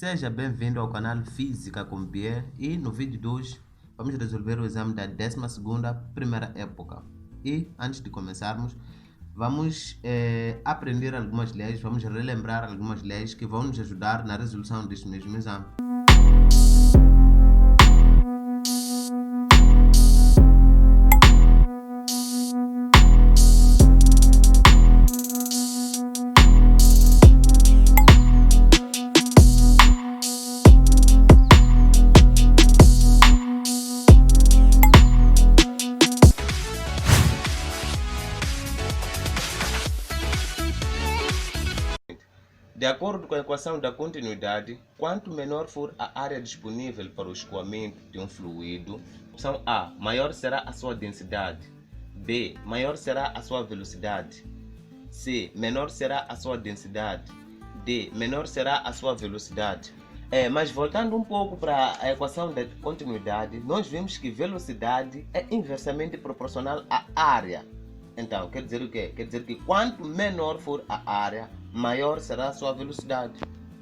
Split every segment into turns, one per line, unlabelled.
Seja bem-vindo ao canal Física com Pierre e no vídeo de hoje vamos resolver o exame da 12ª primeira época. E antes de começarmos, vamos aprender algumas leis, vamos relembrar algumas leis que vão nos ajudar na resolução deste mesmo exame. De acordo com a equação da continuidade, quanto menor for a área disponível para o escoamento de um fluido, opção A, maior será a sua densidade. B, maior será a sua velocidade. C, menor será a sua densidade. D, menor será a sua velocidade. Mas voltando um pouco para a equação da continuidade, nós vemos que velocidade é inversamente proporcional à área. Então, quer dizer o quê? Quer dizer que quanto menor for a área, maior será a sua velocidade.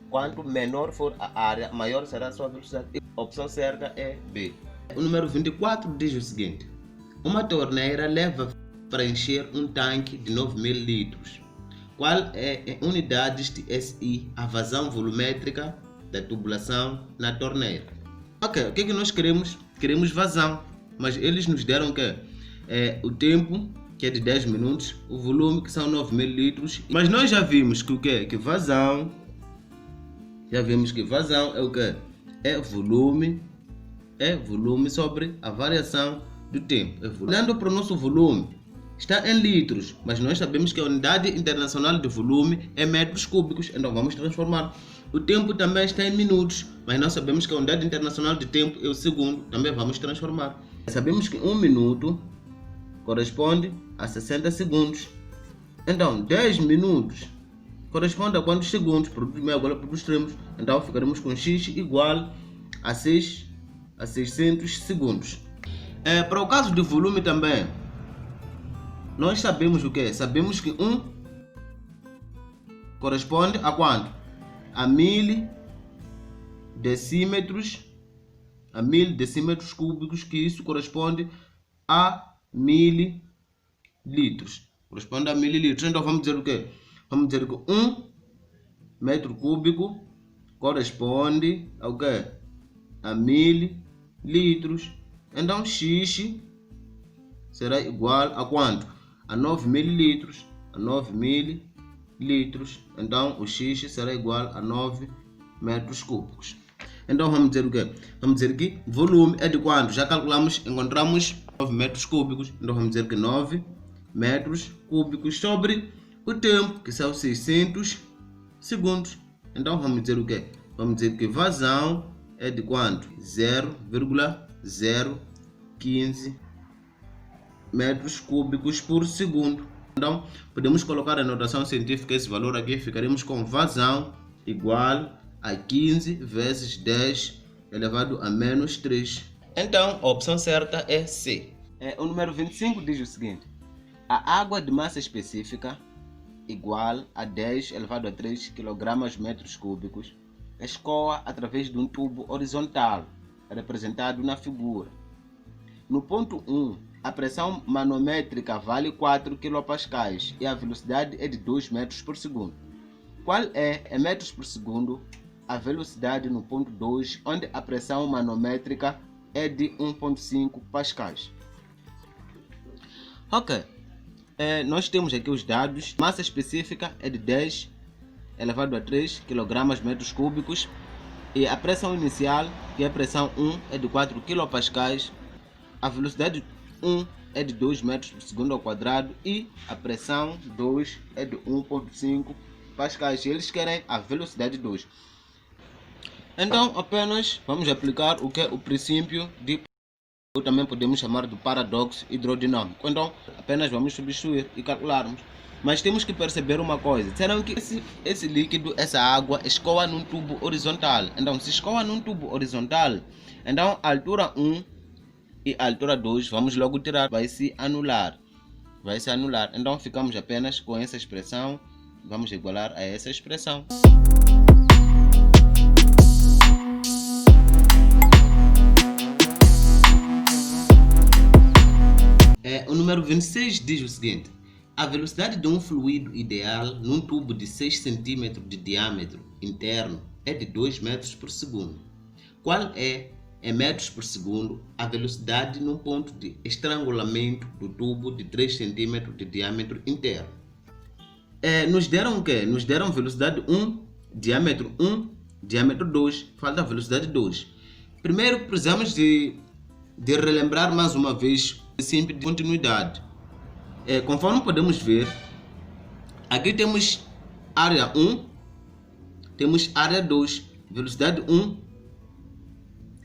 Quanto menor for a área, maior será a sua velocidade. A opção certa é B. O número 24 diz o seguinte: uma torneira leva para encher um tanque de 9.000 litros. Qual é em unidades de SI a vazão volumétrica da tubulação na torneira? Ok, o que é que nós queremos? Queremos vazão, mas eles nos deram que o tempo, que é de 10 minutos, o volume, que são 9.000 litros. Mas nós já vimos que o que? Que vazão, já vimos que vazão é o que? É volume sobre a variação do tempo. Olhando para o nosso volume, está em litros, mas nós sabemos que a unidade internacional de volume é metros cúbicos, então vamos transformar. O tempo também está em minutos, mas nós sabemos que a unidade internacional de tempo é o segundo, também vamos transformar. Sabemos que 1 minuto corresponde a 60 segundos. Então, 10 minutos corresponde a quantos segundos? Produto meio agora para os extremos. Então, ficaremos com x igual a 600 segundos. Para o caso de volume também, nós sabemos o que? Sabemos que 1 corresponde a quanto? A 1000 decímetros cúbicos, que isso corresponde a 1000 litros. Corresponde a 1000 litros. Então vamos dizer o quê? Vamos dizer que 1 metro cúbico corresponde ao quê? A 1000 litros. Então x será igual a quanto? A 9.000 litros. A 9.000 litros. Então o x será igual a 9 metros cúbicos. Então vamos dizer o quê? Vamos dizer que volume é de quanto? Já calculamos, encontramos 9 metros cúbicos. Então vamos dizer que 9 metros cúbicos sobre o tempo, que são 600 segundos. Então vamos dizer o quê? Vamos dizer que vazão é de quanto? 0,015 metros cúbicos por segundo. Então podemos colocar a notação científica esse valor aqui. Ficaremos com vazão igual a 15 vezes 10 elevado a menos 3. Então, a opção certa é C. O número 25 diz o seguinte: a água de massa específica igual a 10 elevado a 3 kg metros cúbicos escoa através de um tubo horizontal, representado na figura. No ponto 1, a pressão manométrica vale 4 kPa e a velocidade é de 2 metros por segundo. Qual é, em metros por segundo, a velocidade no ponto 2, onde a pressão manométrica é de 1,5 pascais? Ok, nós temos aqui os dados. Massa específica é de 10 elevado a 3 kg metros cúbicos e a pressão inicial, que é a pressão 1, é de 4 kPa. A velocidade 1 é de 2 metros por segundo ao quadrado e a pressão 2 é de 1,5 pascais. Eles querem a velocidade 2. Então apenas vamos aplicar o que é o princípio de, ou também podemos chamar de paradoxo hidrodinâmico. Então apenas vamos substituir e calcularmos. Mas temos que perceber uma coisa: disseram que esse líquido, essa água, escoa num tubo horizontal. Então se escoa num tubo horizontal, então a altura 1 e a altura 2 vamos logo tirar, vai se anular. Então ficamos apenas com essa expressão. Vamos igualar a essa expressão. número 26 diz o seguinte: a velocidade de um fluido ideal num tubo de 6 cm de diâmetro interno é de 2 metros por segundo. Qual é, em metros por segundo, a velocidade num ponto de estrangulamento do tubo de 3 cm de diâmetro interno? Nos deram o quê? Nos deram velocidade 1, diâmetro 1, diâmetro 2, falta a velocidade 2. Primeiro precisamos de relembrar mais uma vez o princípio de continuidade. Conforme podemos ver, aqui temos área 1, temos área 2, velocidade 1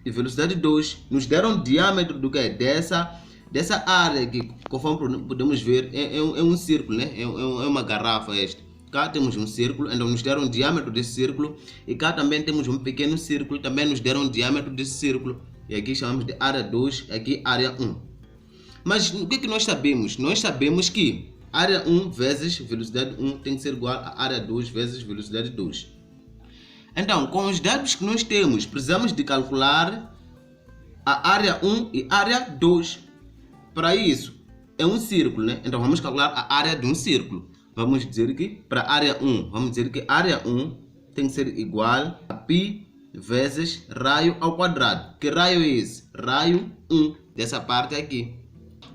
e velocidade 2. Nos deram o diâmetro do que? Dessa área que, conforme podemos ver, é um círculo, né? É uma garrafa esta. Cá temos um círculo, então nos deram o diâmetro desse círculo, e cá também temos um pequeno círculo, também nos deram o diâmetro desse círculo, e aqui chamamos de área 2, aqui área 1. Mas o que nós sabemos? Nós sabemos que área 1 vezes velocidade 1 tem que ser igual a área 2 vezes velocidade 2. Então, com os dados que nós temos, precisamos de calcular a área 1 e área 2. Para isso, é um círculo, né? Então vamos calcular a área de um círculo. Vamos dizer que para a área 1, vamos dizer que área 1 tem que ser igual a π vezes raio ao quadrado. Que raio é esse? Raio 1, dessa parte aqui.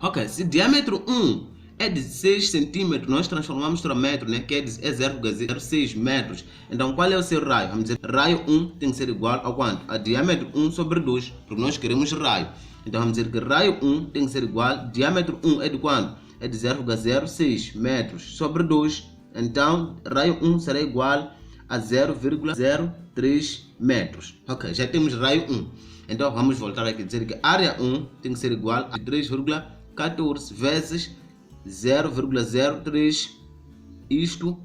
Ok, se diâmetro 1 é de 6 cm, nós transformamos para metro, né? Que é 0,06 metros. Então qual é o seu raio? Vamos dizer raio 1 tem que ser igual a quanto? A diâmetro 1 sobre 2, porque nós queremos raio. Então vamos dizer que raio 1 tem que ser igual, diâmetro 1 é de quanto? É de 0,06 metros sobre 2. Então raio 1 será igual a 0,03 metros. Ok, já temos raio 1. Então vamos voltar aqui e dizer que área 1 tem que ser igual a 3,14 vezes 0,03, isto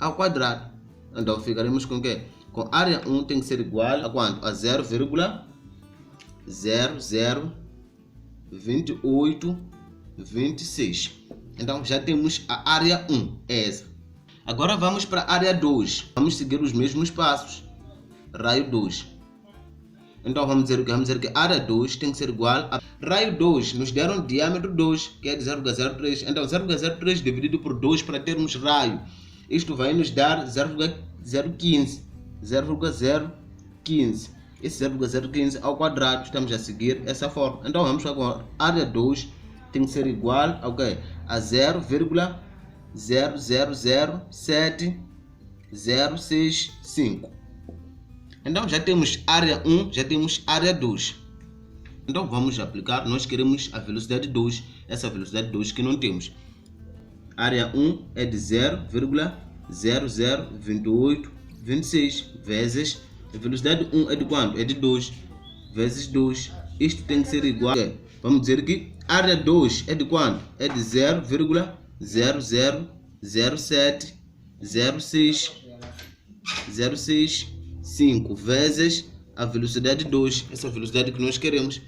ao quadrado. Então ficaremos com o quê? Com área 1 tem que ser igual a quanto? A 0,002826. Então já temos a área 1, essa. Agora vamos para a área 2. Vamos seguir os mesmos passos. Raio 2. Então vamos dizer que área 2 tem que ser igual a raio 2. Nos deram diâmetro 2, que é de 0,03. Então 0,03 dividido por 2 para termos raio. Isto vai nos dar 0,015. 0,015. Esse 0,015 ao quadrado. Estamos a seguir essa forma. Então vamos agora. Área 2 tem que ser igual a, okay, a 0,0007065. Então já temos área 1, já temos área 2. Então vamos aplicar, nós queremos a velocidade 2, essa velocidade 2 que não temos. Área 1 é de 0,002826 vezes, a velocidade 1 é de quanto? É de 2, vezes 2. Isto tem que ser igual, vamos dizer que área 2 é de quanto? É de 0,00706 vezes a velocidade 2, essa velocidade que nós queremos.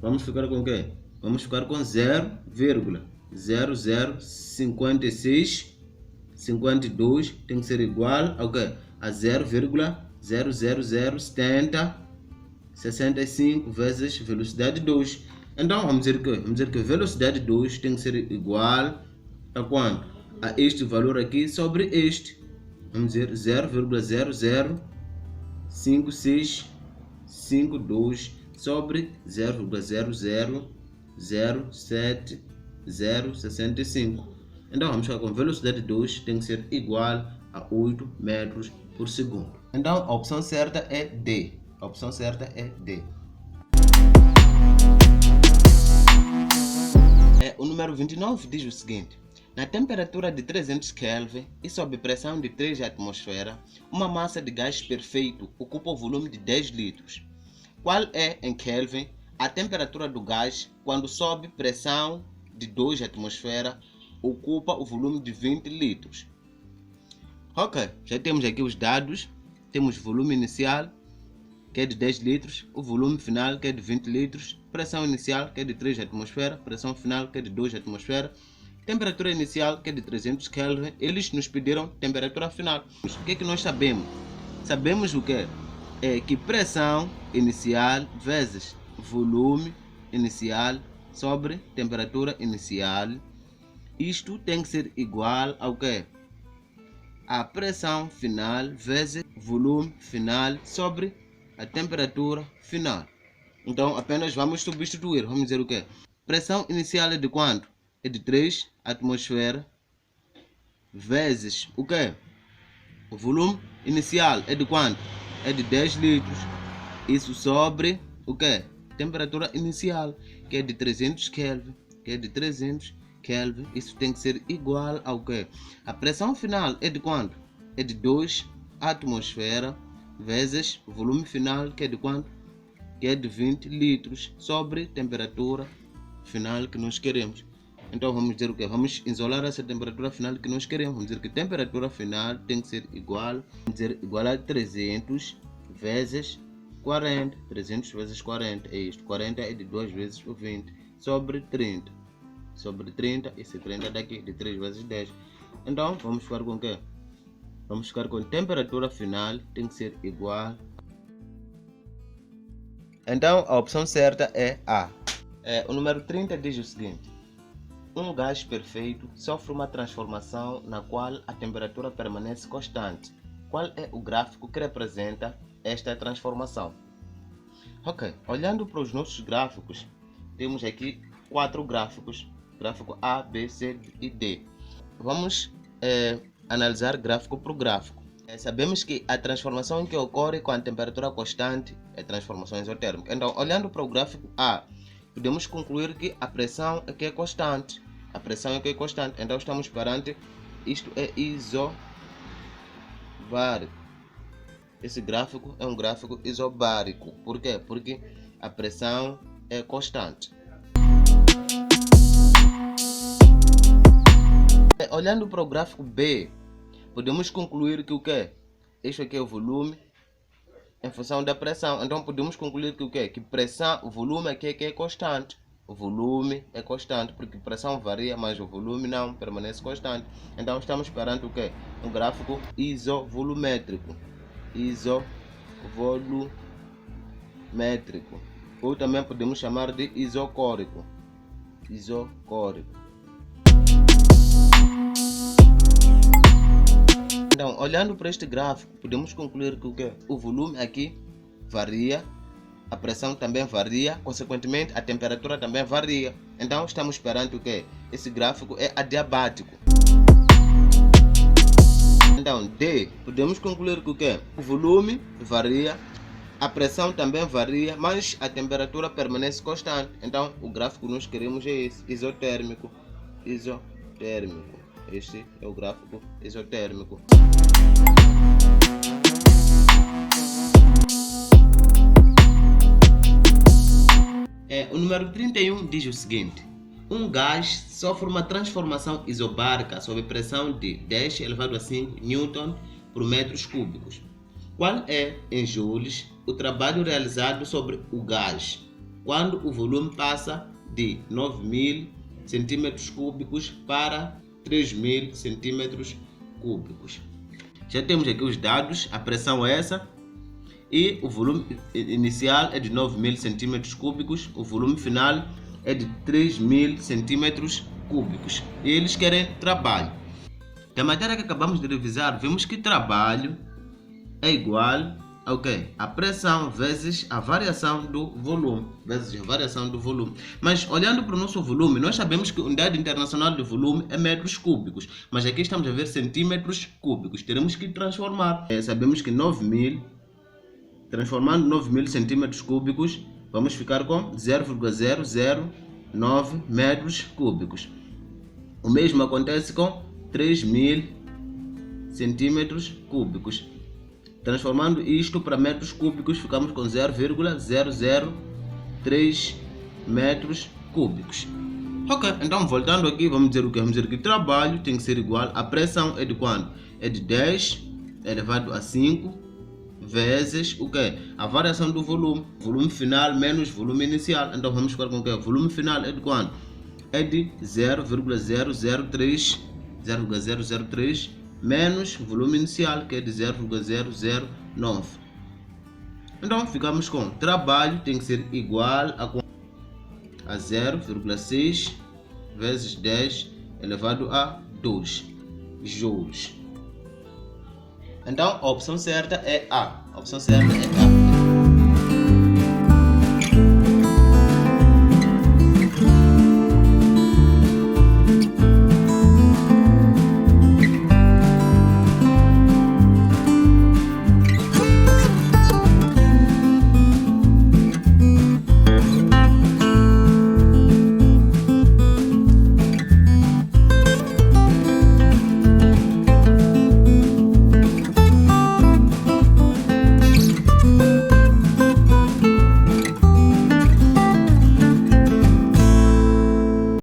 Vamos ficar com o quê? Vamos ficar com 0,005652 tem que ser igual ao quê? A 0,0007065 vezes velocidade 2. Então vamos dizer que velocidade 2 tem que ser igual a quanto? A este valor aqui sobre este. Vamos dizer 0,00565 sobre 0,0007065. Então vamos ficar com velocidade 2 tem que ser igual a 8 metros por segundo. Então a opção certa é D. A opção certa é D. O número 29 diz o seguinte: na temperatura de 300 Kelvin e sob pressão de 3 atmosferas, uma massa de gás perfeito ocupa o volume de 10 litros. Qual é, em Kelvin, a temperatura do gás quando sob pressão de 2 atmosferas ocupa o volume de 20 litros? Ok, já temos aqui os dados. Temos o volume inicial, que é de 10 litros, o volume final, que é de 20 litros, pressão inicial, que é de 3 atmosferas, pressão final, que é de 2 atmosferas, temperatura inicial, que é de 300 Kelvin. Eles nos pediram temperatura final. O que é que nós sabemos? Sabemos o que? É que pressão inicial vezes volume inicial sobre temperatura inicial. Isto tem que ser igual ao quê? A pressão final vezes volume final sobre a temperatura final. Então apenas vamos substituir. Vamos dizer o quê? Pressão inicial é de quanto? É de 3 atmosferas vezes o quê? O volume inicial é de quanto? É de 10 litros. Isso sobre o quê? Temperatura inicial, que é de 300 Kelvin, Isso tem que ser igual ao quê? A pressão final é de quanto? É de 2 atmosferas vezes o volume final, que é de quanto? Que é de 20 litros sobre temperatura final que nós queremos. Então vamos dizer o quê? Vamos isolar essa temperatura final que nós queremos. Vamos dizer que a temperatura final tem que ser igual, a 300 vezes 40. 300 vezes 40 é isto. 40 é de 2 vezes o 20 sobre 30. Sobre 30, esse 30 daqui, de 3 vezes 10. Então vamos ficar com o quê? Vamos ficar com a temperatura final tem que ser igual. Então a opção certa é A. O número 30 diz o seguinte: um gás perfeito sofre uma transformação na qual a temperatura permanece constante. Qual é o gráfico que representa esta transformação? Ok, olhando para os nossos gráficos, temos aqui 4 gráficos. Gráfico A, B, C e D. Vamos analisar gráfico por gráfico. Sabemos que a transformação que ocorre com a temperatura constante é transformação isotérmica. Então, olhando para o gráfico A, podemos concluir que a pressão aqui é constante. Então estamos perante, isto é isobárico. Esse gráfico é um gráfico isobárico. Por quê? Porque a pressão é constante. Olhando para o gráfico B, podemos concluir que o quê? Este aqui é o volume em função da pressão. Então podemos concluir que o quê? Que pressão, o volume aqui é constante. O volume é constante, porque a pressão varia, mas o volume não permanece constante. Então estamos perante o quê? Um gráfico isovolumétrico. Ou também podemos chamar de isocórico. Então, olhando para este gráfico, podemos concluir que o quê? O volume aqui varia, a pressão também varia, consequentemente a temperatura também varia. Então estamos perante o quê? Esse gráfico é adiabático. Então D, podemos concluir que o quê? O volume varia, a pressão também varia, mas a temperatura permanece constante. Então o gráfico que nós queremos é esse, isotérmico. Este é o gráfico isotérmico. O número 31 diz o seguinte: um gás sofre uma transformação isobárica sob pressão de 10 elevado a 5 Newton por metros cúbicos. Qual é, em joules, o trabalho realizado sobre o gás quando o volume passa de 9.000 cm3 para 3.000 cm3? Já temos aqui os dados, a pressão é essa e o volume inicial é de 9.000 cm3, o volume final é de 3.000 cm3. E eles querem trabalho. Da matéria que acabamos de revisar, vimos que trabalho é igual a quê? A pressão vezes a variação do volume. Mas olhando para o nosso volume, nós sabemos que a unidade internacional de volume é metros cúbicos. Mas aqui estamos a ver centímetros cúbicos. Teremos que transformar. Sabemos que 9.000, transformando 9.000 centímetros cúbicos, vamos ficar com 0,009 metros cúbicos. O mesmo acontece com 3.000 centímetros cúbicos. Transformando isto para metros cúbicos, ficamos com 0,003 metros cúbicos. Ok, então voltando aqui, vamos dizer o que? Vamos dizer que o trabalho tem que ser igual, a pressão é de quanto? É de 10 elevado a 5 vezes o que? A variação do volume. Volume final menos volume inicial. Então vamos ficar com o que? O volume final é de quanto? É de 0,003 menos o volume inicial, que é de 0,009. Então ficamos com trabalho tem que ser igual a 0,6 vezes 10 elevado a 2 joules. Então, a opção certa é A. A opção certa é A.